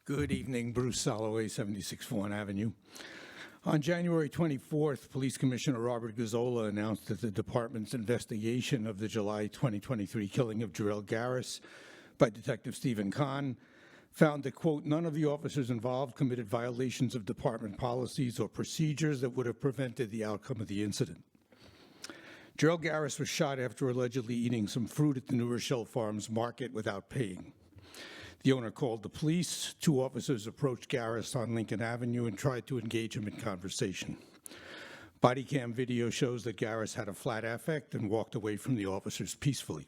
Good evening, Bruce Soloway, 76 Vaughan Avenue. On January 24th, Police Commissioner Robert Gazzola announced that the department's investigation of the July 2023 killing of Jarrell Garris by Detective Stephen Kahn found that, quote, none of the officers involved committed violations of department policies or procedures that would have prevented the outcome of the incident. Jarrell Garris was shot after allegedly eating some fruit at the New Rochelle Farms market without paying. The owner called the police. Two officers approached Garris on Lincoln Avenue and tried to engage him in conversation. Body cam video shows that Garris had a flat affect and walked away from the officers peacefully.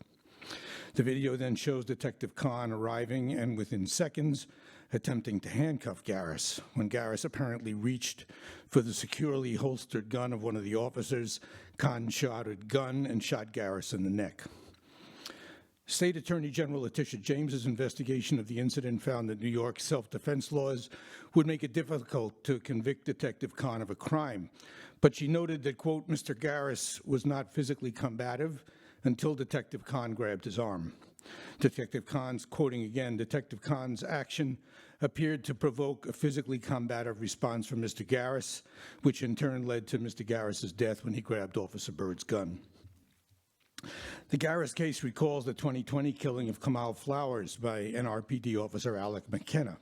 The video then shows Detective Kahn arriving and within seconds attempting to handcuff Garris. When Garris apparently reached for the securely holstered gun of one of the officers, Kahn shouted "gun" and shot Garris in the neck. State Attorney General Letitia James's investigation of the incident found that New York's self-defense laws would make it difficult to convict Detective Kahn of a crime, but she noted that, quote, Mr. Garris was not physically combative until Detective Kahn grabbed his arm. Detective Kahn's, quoting again, Detective Kahn's action appeared to provoke a physically combative response from Mr. Garris, which in turn led to Mr. Garris's death when he grabbed Officer Bird's gun. The Garris case recalls the 2020 killing of Kamal Flowers by NRPD officer Alec McKenna.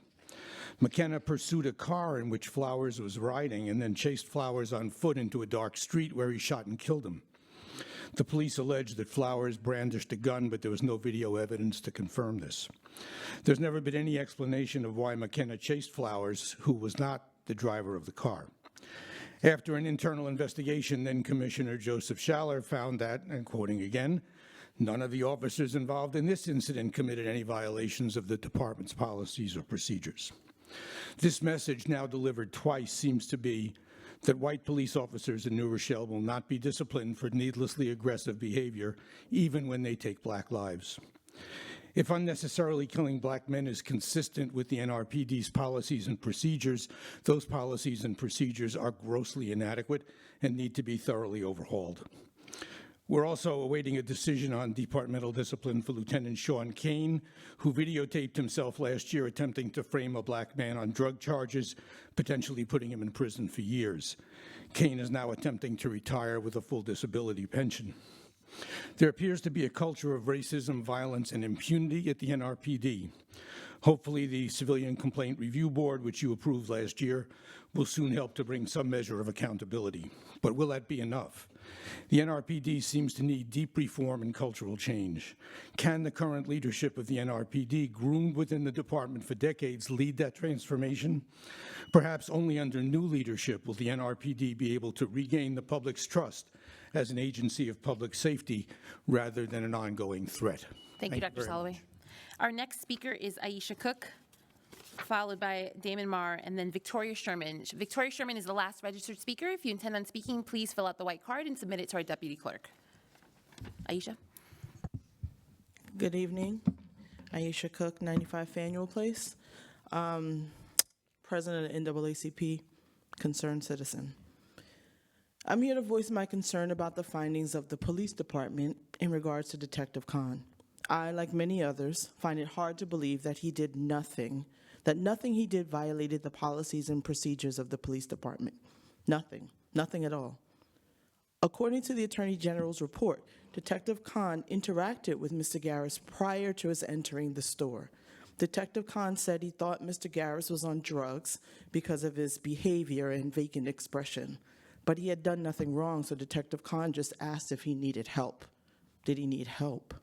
McKenna pursued a car in which Flowers was riding and then chased Flowers on foot into a dark street where he shot and killed him. The police alleged that Flowers brandished a gun, but there was no video evidence to confirm this. There's never been any explanation of why McKenna chased Flowers, who was not the driver of the car. After an internal investigation, then Commissioner Joseph Schaller found that, and quoting again, none of the officers involved in this incident committed any violations of the department's policies or procedures. This message, now delivered twice, seems to be that white police officers in New Rochelle will not be disciplined for needlessly aggressive behavior, even when they take black lives. If unnecessarily killing black men is consistent with the NRPD's policies and procedures, those policies and procedures are grossly inadequate and need to be thoroughly overhauled. We're also awaiting a decision on departmental discipline for Lieutenant Sean Kane, who videotaped himself last year attempting to frame a black man on drug charges, potentially putting him in prison for years. Kane is now attempting to retire with a full disability pension. There appears to be a culture of racism, violence, and impunity at the NRPD. Hopefully, the Civilian Complaint Review Board, which you approved last year, will soon help to bring some measure of accountability. But will that be enough? The NRPD seems to need deep reform and cultural change. Can the current leadership of the NRPD, groomed within the department for decades, lead that transformation? Perhaps only under new leadership will the NRPD be able to regain the public's trust as an agency of public safety rather than an ongoing threat. Thank you, Dr. Soloway. Our next speaker is Aisha Cook, followed by Damon Marr, and then Victoria Sherman. Victoria Sherman is the last registered speaker. If you intend on speaking, please fill out the white card and submit it to our deputy clerk. Aisha. Good evening. Aisha Cook, 95 Faneuil Place. President of NAACP, concerned citizen. I'm here to voice my concern about the findings of the police department in regards to Detective Kahn. I, like many others, find it hard to believe that he did nothing, that nothing he did violated the policies and procedures of the police department. Nothing at all. According to the Attorney General's report, Detective Kahn interacted with Mr. Garris prior to his entering the store. Detective Kahn said he thought Mr. Garris was on drugs because of his behavior and vacant expression. But he had done nothing wrong, so Detective Kahn just asked if he needed help. Did he need help?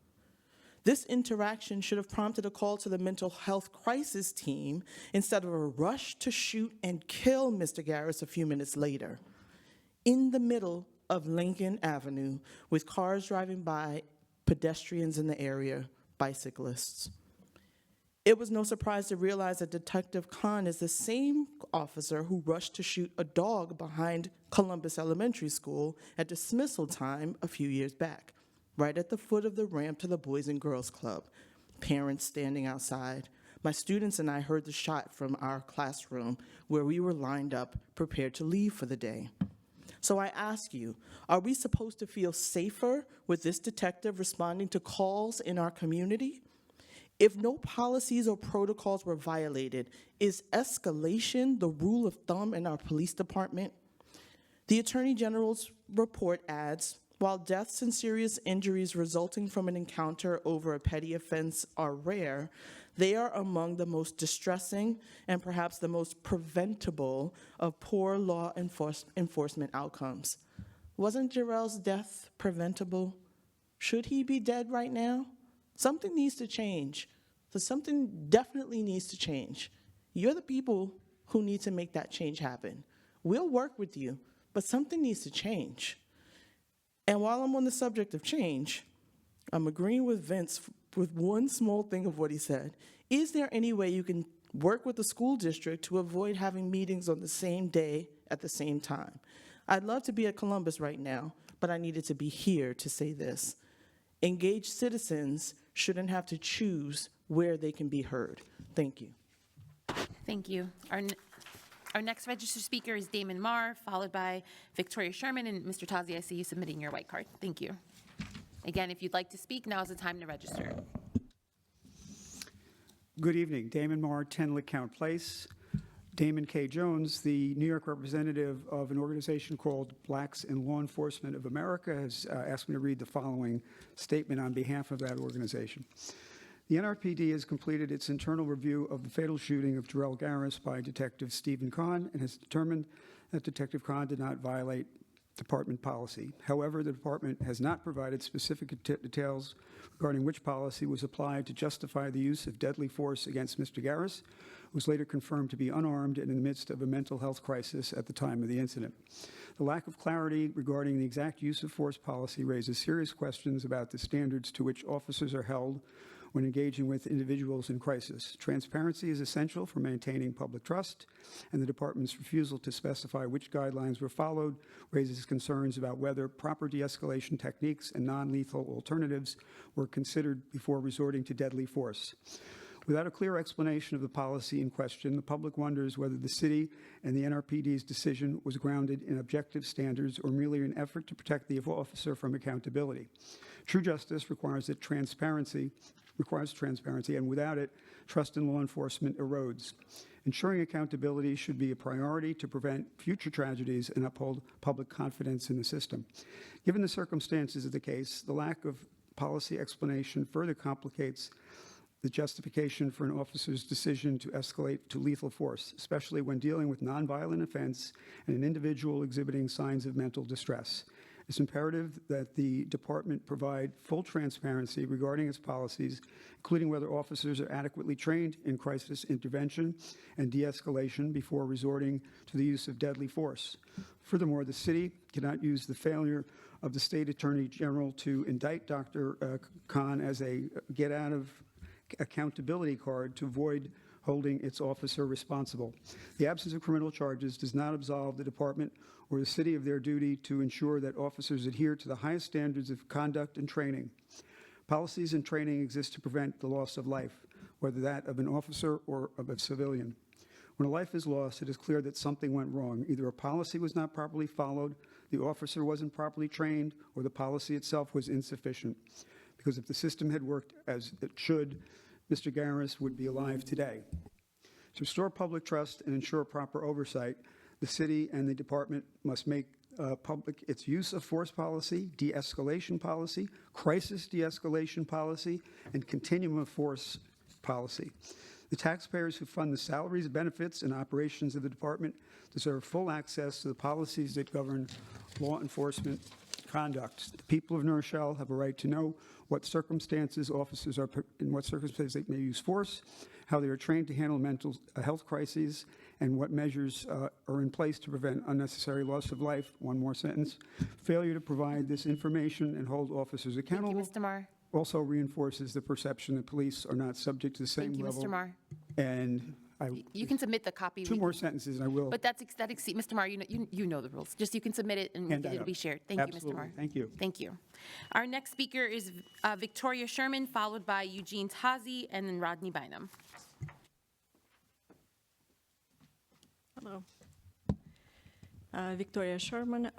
This interaction should have prompted a call to the mental health crisis team instead of a rush to shoot and kill Mr. Garris a few minutes later. In the middle of Lincoln Avenue, with cars driving by, pedestrians in the area, bicyclists. It was no surprise to realize that Detective Kahn is the same officer who rushed to shoot a dog behind Columbus Elementary School at dismissal time a few years back, right at the foot of the ramp to the Boys and Girls Club. Parents standing outside. My students and I heard the shot from our classroom where we were lined up, prepared to leave for the day. So I ask you, are we supposed to feel safer with this detective responding to calls in our community? If no policies or protocols were violated, is escalation the rule of thumb in our police department? The Attorney General's report adds, while deaths and serious injuries resulting from an encounter over a petty offense are rare, they are among the most distressing and perhaps the most preventable of poor law enforcement outcomes. Wasn't Jarrell's death preventable? Should he be dead right now? Something needs to change. So something definitely needs to change. You're the people who need to make that change happen. We'll work with you, but something needs to change. And while I'm on the subject of change, I'm agreeing with Vince with one small thing of what he said. Is there any way you can work with the school district to avoid having meetings on the same day at the same time? I'd love to be at Columbus right now, but I needed to be here to say this. Engaged citizens shouldn't have to choose where they can be heard. Thank you. Thank you. Our next registered speaker is Damon Marr, followed by Victoria Sherman. And Mr. Tazi, I see you submitting your white card. Thank you. Again, if you'd like to speak, now's the time to register. Good evening. Damon Marr, 10 LeCount Place. Damon K. Jones, the New York representative of an organization called Blacks in Law Enforcement of America, has asked me to read the following statement on behalf of that organization. The NRPD has completed its internal review of the fatal shooting of Jarrell Garris by Detective Stephen Kahn and has determined that Detective Kahn did not violate department policy. However, the department has not provided specific details regarding which policy was applied to justify the use of deadly force against Mr. Garris, who was later confirmed to be unarmed and in the midst of a mental health crisis at the time of the incident. The lack of clarity regarding the exact use of force policy raises serious questions about the standards to which officers are held when engaging with individuals in crisis. Transparency is essential for maintaining public trust, and the department's refusal to specify which guidelines were followed raises concerns about whether proper de-escalation techniques and non-lethal alternatives were considered before resorting to deadly force. Without a clear explanation of the policy in question, the public wonders whether the city and the NRPD's decision was grounded in objective standards or merely an effort to protect the officer from accountability. True justice requires transparency, and without it, trust in law enforcement erodes. Ensuring accountability should be a priority to prevent future tragedies and uphold public confidence in the system. Given the circumstances of the case, the lack of policy explanation further complicates the justification for an officer's decision to escalate to lethal force, especially when dealing with nonviolent offense and an individual exhibiting signs of mental distress. It's imperative that the department provide full transparency regarding its policies, including whether officers are adequately trained in crisis intervention and de-escalation before resorting to the use of deadly force. Furthermore, the city cannot use the failure of the state attorney general to indict Dr. Khan as a get-out-of-accountability card to avoid holding its officer responsible. The absence of criminal charges does not absolve the department or the city of their duty to ensure that officers adhere to the highest standards of conduct and training. Policies and training exist to prevent the loss of life, whether that of an officer or of a civilian. When a life is lost, it is clear that something went wrong. Either a policy was not properly followed, the officer wasn't properly trained, or the policy itself was insufficient. Because if the system had worked as it should, Mr. Garris would be alive today. To restore public trust and ensure proper oversight, the city and the department must make public its use of force policy, de-escalation policy, crisis de-escalation policy, and continuum of force policy. The taxpayers who fund the salaries, benefits, and operations of the department deserve full access to the policies that govern law enforcement conduct. The people of New Rochelle have a right to know what circumstances officers are, in what circumstances they may use force, how they are trained to handle mental health crises, and what measures are in place to prevent unnecessary loss of life. One more sentence. Failure to provide this information and hold officers accountable. Thank you, Mr. Marr. Also reinforces the perception that police are not subject to the same Thank you, level. Mr. Marr. And You can submit the copy. two more sentences, and I will. But that exceeds, Mr. Marr, you know the rules. Just you can submit it and Hand that it'll up. be shared. Thank you, Mr. Absolutely. Marr. Thank you. Thank you. Our next speaker is Victoria Sherman, followed by Eugene Tazi, and then Rodney Bynum. Hello. Victoria Sherman,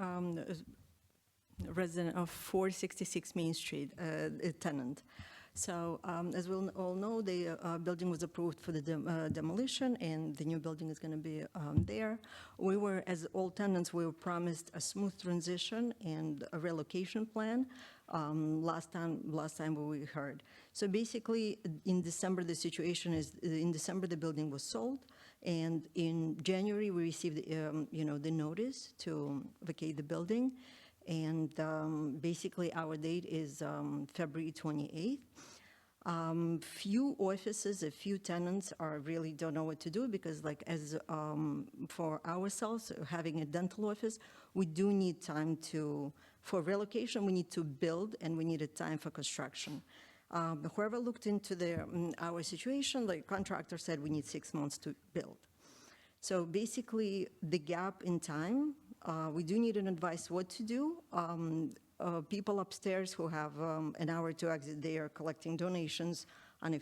resident of 466 Main Street, a tenant. So as we all know, the building was approved for the demolition, and the new building is going to be there. We were, as all tenants, we were promised a smooth transition and a relocation plan last time we heard. So basically, in December, the situation is, in December, the building was sold, and in January, we received, the notice to vacate the building. And basically, our date is February 28th. Few offices, a few tenants really don't know what to do because, like, as for ourselves, having a dental office, we do need time for relocation, we need to build, and we needed time for construction. Whoever looked into our situation, the contractor said we need 6 months to build. So basically, the gap in time, we do need an advice what to do. People upstairs who have an hour to exit, they are collecting donations on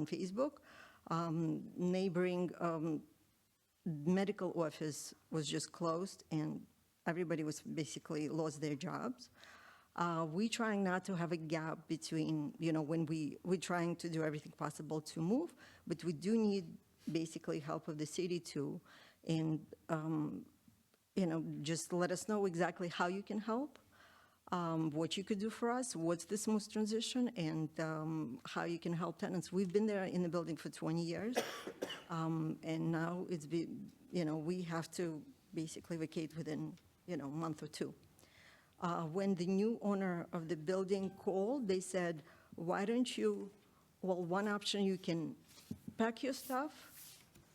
Facebook. Neighboring medical office was just closed, and everybody was basically lost their jobs. We're trying not to have a gap between, when we're trying to do everything possible to move, but we do need basically help of the city too, and just let us know exactly how you can help, what you could do for us, what's the smooth transition, and how you can help tenants. We've been there in the building for 20 years, and now we have to basically vacate within, a month or two. When the new owner of the building called, they said, why don't you, one option, you can pack your stuff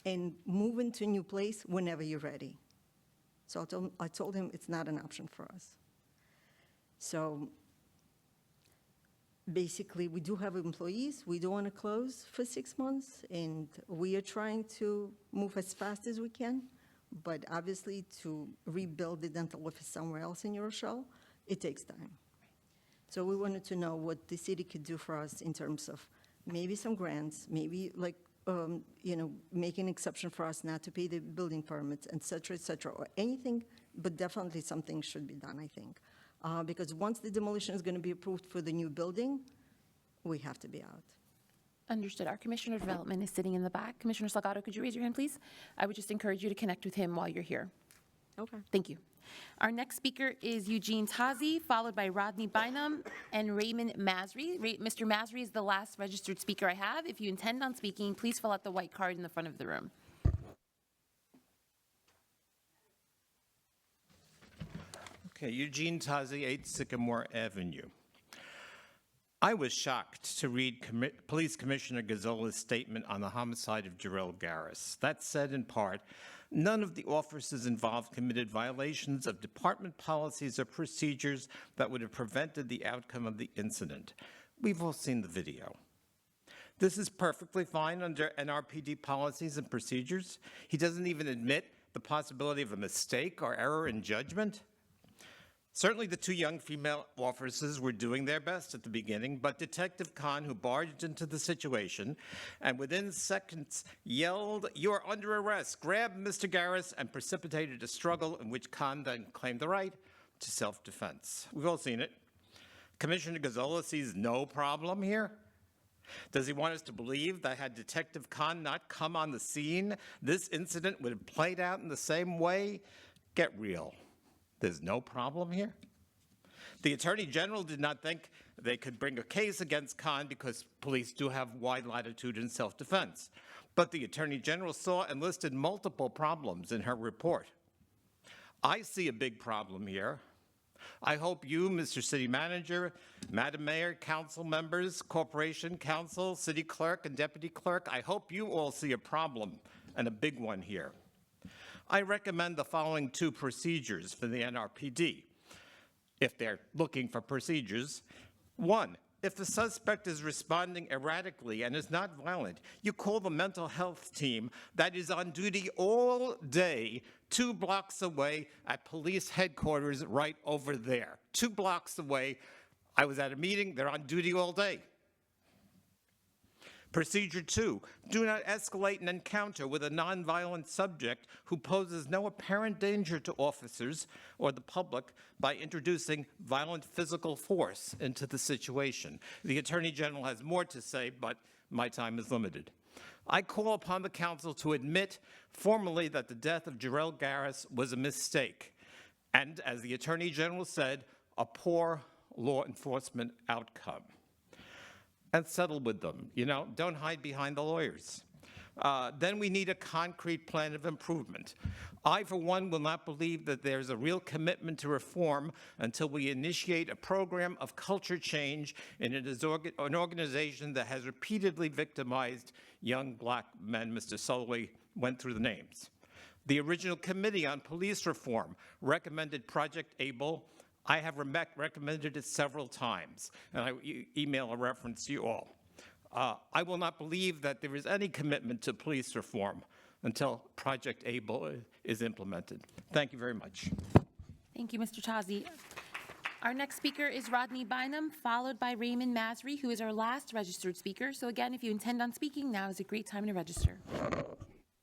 and move into a new place whenever you're ready. So I told him it's not an option for us. So basically, we do have employees. We don't want to close for 6 months, and we are trying to move as fast as we can. But obviously, to rebuild the dental office somewhere else in New Rochelle, it takes time. So we wanted to know what the city could do for us in terms of maybe some grants, maybe like make an exception for us not to pay the building permits, et cetera, or anything, but definitely something should be done, I think. Because once the demolition is going to be approved for the new building, we have to be out. Understood. Our Commissioner of Development is sitting in the back. Commissioner Salgado, could you raise your hand, please? I would just encourage you to connect with him while you're here. Okay. Thank you. Our next speaker is Eugene Tazi, followed by Rodney Bynum and Raymond Masri. Mr. Masri is the last registered speaker I have. If you intend on speaking, please fill out the white card in the front of the room. Okay, Eugene Tazi, 8 Sycamore Avenue. I was shocked to read Police Commissioner Gazzola's statement on the homicide of Jarrell Garris. That said, in part, none of the officers involved committed violations of department policies or procedures that would have prevented the outcome of the incident. We've all seen the video. This is perfectly fine under NRPD policies and procedures. He doesn't even admit the possibility of a mistake or error in judgment. Certainly the two young female officers were doing their best at the beginning, but Detective Khan, who barged into the situation and within seconds yelled, "You are under arrest," grabbed Mr. Garris and precipitated a struggle in which Khan then claimed the right to self-defense. We've all seen it. Commissioner Gazzola sees no problem here. Does he want us to believe that had Detective Khan not come on the scene, this incident would have played out in the same way? Get real. There's no problem here? The Attorney General did not think they could bring a case against Khan because police do have wide latitude in self-defense. But the Attorney General saw and listed multiple problems in her report. I see a big problem here. I hope you, Mr. City Manager, Madam Mayor, council members, corporation council, city clerk, and deputy clerk, I hope you all see a problem, and a big one here. I recommend the following two procedures for the NRPD, if they're looking for procedures. One, if the suspect is responding erratically and is not violent, you call the mental health team that is on duty all day 2 blocks away at police headquarters right over there. 2 blocks away. I was at a meeting, they're on duty all day. Procedure 2, do not escalate an encounter with a nonviolent subject who poses no apparent danger to officers or the public by introducing violent physical force into the situation. The Attorney General has more to say, but my time is limited. I call upon the council to admit formally that the death of Jarrell Garris was a mistake, and, as the Attorney General said, a poor law enforcement outcome. And settle with them. You know, don't hide behind the lawyers. Then we need a concrete plan of improvement. I, for one, will not believe that there's a real commitment to reform until we initiate a program of culture change in an organization that has repeatedly victimized young black men. Mr. Soloway went through the names. The original Committee on Police Reform recommended Project ABLE. I have recommended it several times, and I email a reference to you all. I will not believe that there is any commitment to police reform until Project ABLE is implemented. Thank you very much. Thank you, Mr. Tazi. Our next speaker is Rodney Bynum, followed by Raymond Masry, who is our last registered speaker. So again, if you intend on speaking, now is a great time to register.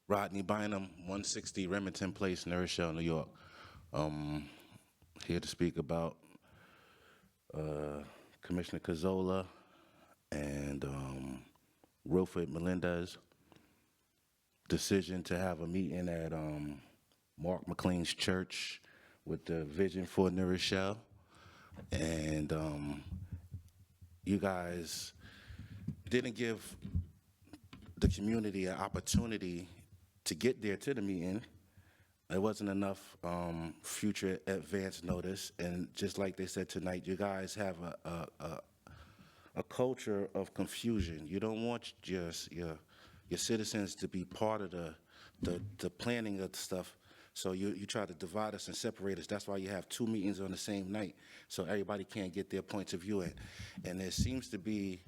Rodney Bynum, 160 Remington Place, New Rochelle, New York. Here to speak about Commissioner Cazzola and Wilfred Melendez decision to have a meeting at Mark McLean's church with the vision for New Rochelle. And you guys didn't give the community an opportunity to get there to the meeting. There wasn't enough future advance notice, and just like they said tonight, you guys have a culture of confusion. You don't want your citizens to be part of the planning of the stuff, so you try to divide us and separate us. That's why you have 2 meetings on the same night, so everybody can't get their points of view in. And there seems to be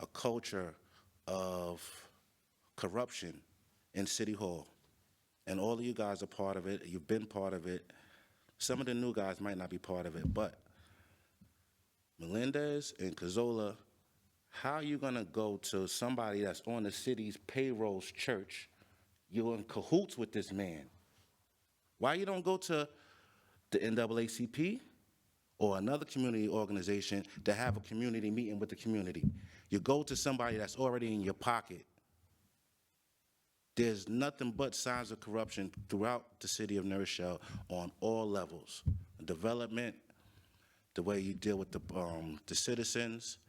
a culture of corruption in City Hall. And all of you guys are part of it. You've been part of it. Some of the new guys might not be part of it, but Melendez and Cazzola, how are you going to go to somebody that's on the city's payroll's church? You're in cahoots with this man. Why you don't go to the NAACP or another community organization to have a community meeting with the community? You go to somebody that's already in your pocket. There's nothing but signs of corruption throughout the city of New Rochelle on all levels. Development, the way you deal with the citizens,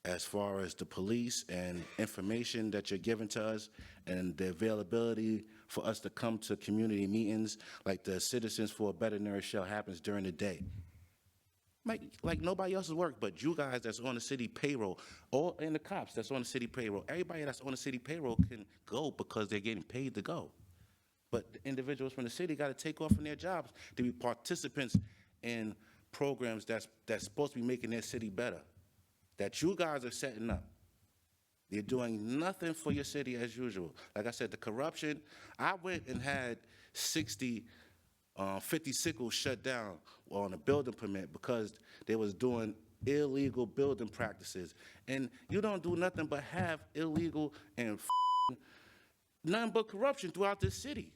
as far as the police and information that you're giving to us, and the availability for us to come to community meetings, like the Citizens for a Better New Rochelle happens during the day. Like nobody else's work, but you guys that's on the city payroll, and the cops that's on the city payroll. Everybody that's on the city payroll can go because they're getting paid to go. But the individuals from the city got to take off from their jobs to be participants in programs that's supposed to be making their city better, that you guys are setting up. You're doing nothing for your city as usual. Like I said, the corruption, I went and had 50 sickles shut down on a building permit because they was doing illegal building practices. And you don't do nothing but have illegal and nothing but corruption throughout this city.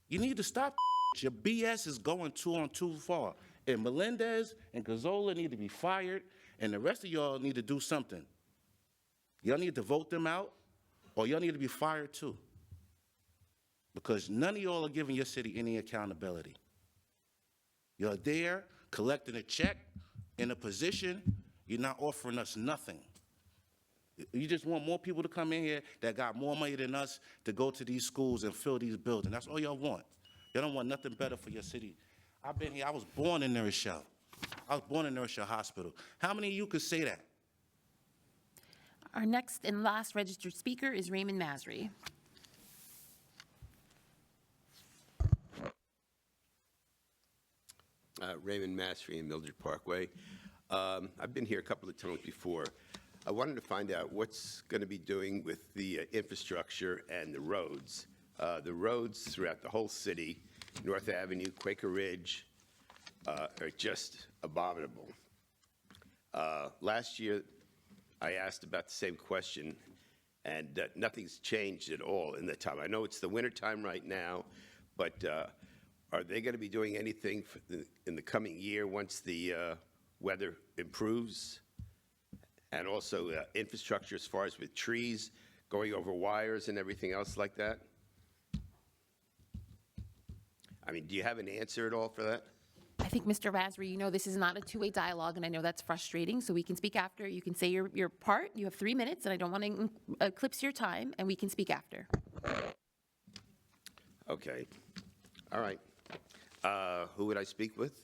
You need to stop. Your BS is going too far. And Melendez and Cazzola need to be fired, and the rest of y'all need to do something. Y'all need to vote them out, or y'all need to be fired too. Because none of y'all are giving your city any accountability. You're there collecting a check in a position, you're not offering us nothing. You just want more people to come in here that got more money than us to go to these schools and fill these buildings. That's all y'all want. Y'all don't want nothing better for your city. I've been here, I was born in New Rochelle. I was born in New Rochelle Hospital. How many of you could say that? Our next and last registered speaker is Raymond Masry. Raymond Masry in Mildred Parkway. I've been here a couple of times before. I wanted to find out what's going to be doing with the infrastructure and the roads. The roads throughout the whole city, North Avenue, Quaker Ridge, are just abominable. Last year, I asked about the same question, and nothing's changed at all in the time. I know it's the wintertime right now, but are they going to be doing anything in the coming year once the weather improves? And also infrastructure as far as with trees, going over wires and everything else like that? I mean, do you have an answer at all for that? I think, Mr. Vasri, you know this is not a two-way dialogue, and I know that's frustrating, so we can speak after. You can say your part. You have 3 minutes, and I don't want to eclipse your time, and we can speak after. Okay. All right. Who would I speak with?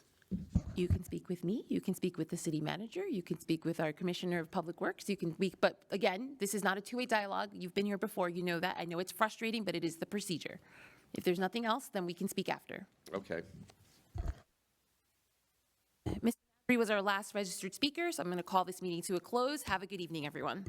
You can speak with me. You can speak with the city manager. You can speak with our Commissioner of Public Works. You can speak, but again, this is not a two-way dialogue. You've been here before. You know that. I know it's frustrating, but it is the procedure. If there's nothing else, then we can speak after. Okay. Mr. Vasri was our last registered speaker, so I'm going to call this meeting to a close. Have a good evening, everyone.